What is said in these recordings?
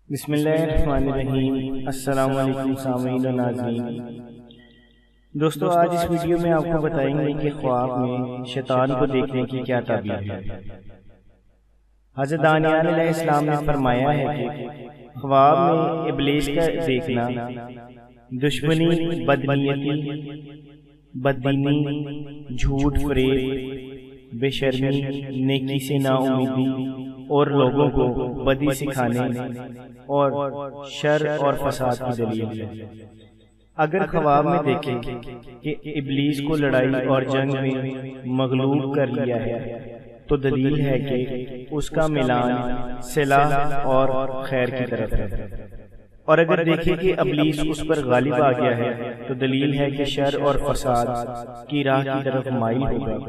بسم اللہ الرحمن الرحیم۔ السلام علیکم سامعین و ناظرین۔ دوستو، آج اس ویڈیو میں آپ کو بتائیں گے کہ خواب میں شیطان کو دیکھنے کی کیا تعبیر ہے۔ حضرت دانیال علیہ السلام نے فرمایا ہے کہ خواب میں ابلیس کا دیکھنا دشمنی، بدنیتی، بددینی، جھوٹ فریب، بے شرمی، نیکی سے نا امیدی اور لوگوں کو بدی سکھانے اور شر اور فساد کی دلیل ہے۔ اگر خواب میں دیکھیں کہ ابلیس کو لڑائی اور جنگ میں مغلوب کر لیا ہے تو دلیل ہے کہ اس کا میلان صلاح اور خیر کی طرف ہے، اور اگر دیکھیں کہ ابلیس اس پر غالب آ گیا ہے تو دلیل ہے کہ شر اور فساد کی راہ کی طرف مائل ہوگا۔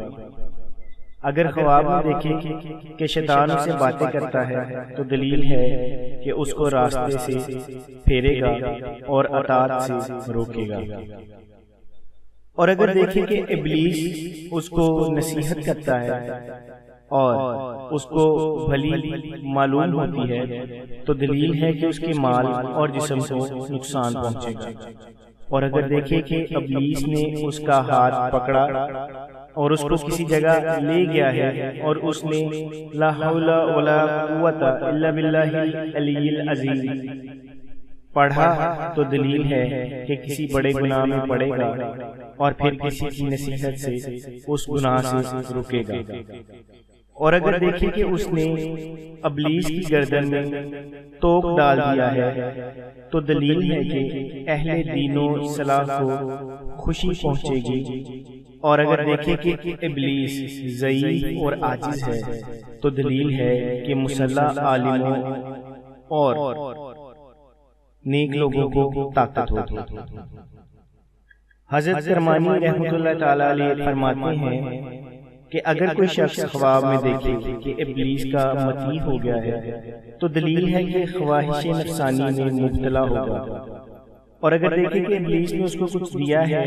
اگر خواب میں دیکھیں کہ شیطان اسے باتیں کرتا ہے تو دلیل ہے کہ اس کو راستے سے پھیرے گا اور اطاعت سے روکے گا، اور اگر دیکھیں کہ ابلیس اس کو نصیحت کرتا ہے اور اس کو بھلی معلوم ہوتی ہے تو دلیل ہے کہ اس کے مال اور جسم کو نقصان پہنچے گا، اور اگر دیکھیں کہ ابلیس نے اس کا ہاتھ پکڑا اور اس کو کسی جگہ لے گیا ہے اور اس نے لا حول ولا قوت الا باللہ العلی العظیم پڑھا تو دلیل ہے کہ کسی بڑے گناہ میں پڑے گا اور پھر کسی کی نصیحت سے اس گناہ سے رکے گا، اور اگر دیکھیں کہ اس نے ابلیس کی گردن میں توق ڈال دیا ہے تو دلیل ہے کہ اہل دین و صلاح کو خوشی پہنچے گی، اور اگر دیکھیں کہ ابلیس ضعیف اور عاجز ہے تو دلیل ہے کہ مسلح عالموں اور نیک لوگوں کو طاقت ہوگی۔ حضرت کرمانی رحمۃ اللہ تعالی علیہ فرماتے ہیں کہ اگر کوئی شخص خواب میں دیکھے کہ ابلیس کا مطیع ہو گیا ہے تو دلیل ہے کہ خواہش نفسانی میں مبتلا ہوگا، اور اگر دیکھے کہ ابلیس نے اس کو کچھ دیا ہے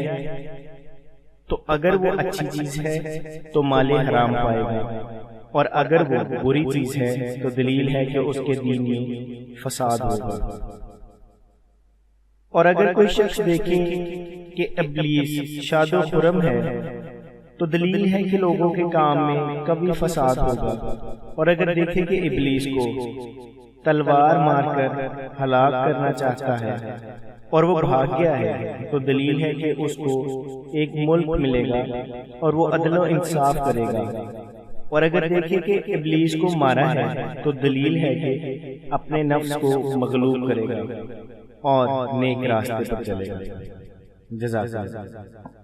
تو اگر وہ اچھی چیز ہے تو مال حرام پائے گا، اور اگر وہ بری چیز ہے تو دلیل ہے کہ اس کے دین میں فساد ہوگا۔ اور اگر کوئی شخص دیکھے کہ ابلیس شاد و خرم ہے تو دلیل ہے کہ لوگوں کے کام میں کبھی فساد ہوگا، اور اگر دیکھے کہ ابلیس کو تلوار مار کر ہلاک کرنا چاہتا ہے اور وہ بھاگ گیا ہے تو دلیل ہے کہ اس کو ایک ملک ملے گا اور وہ عدل و انصاف کرے گا، اور اگر دیکھے کہ ابلیس کو مارا ہے تو دلیل ہے کہ اپنے نفس کو مغلوب کرے گا اور نیک راستے پر چلے گا۔ جزاک اللہ۔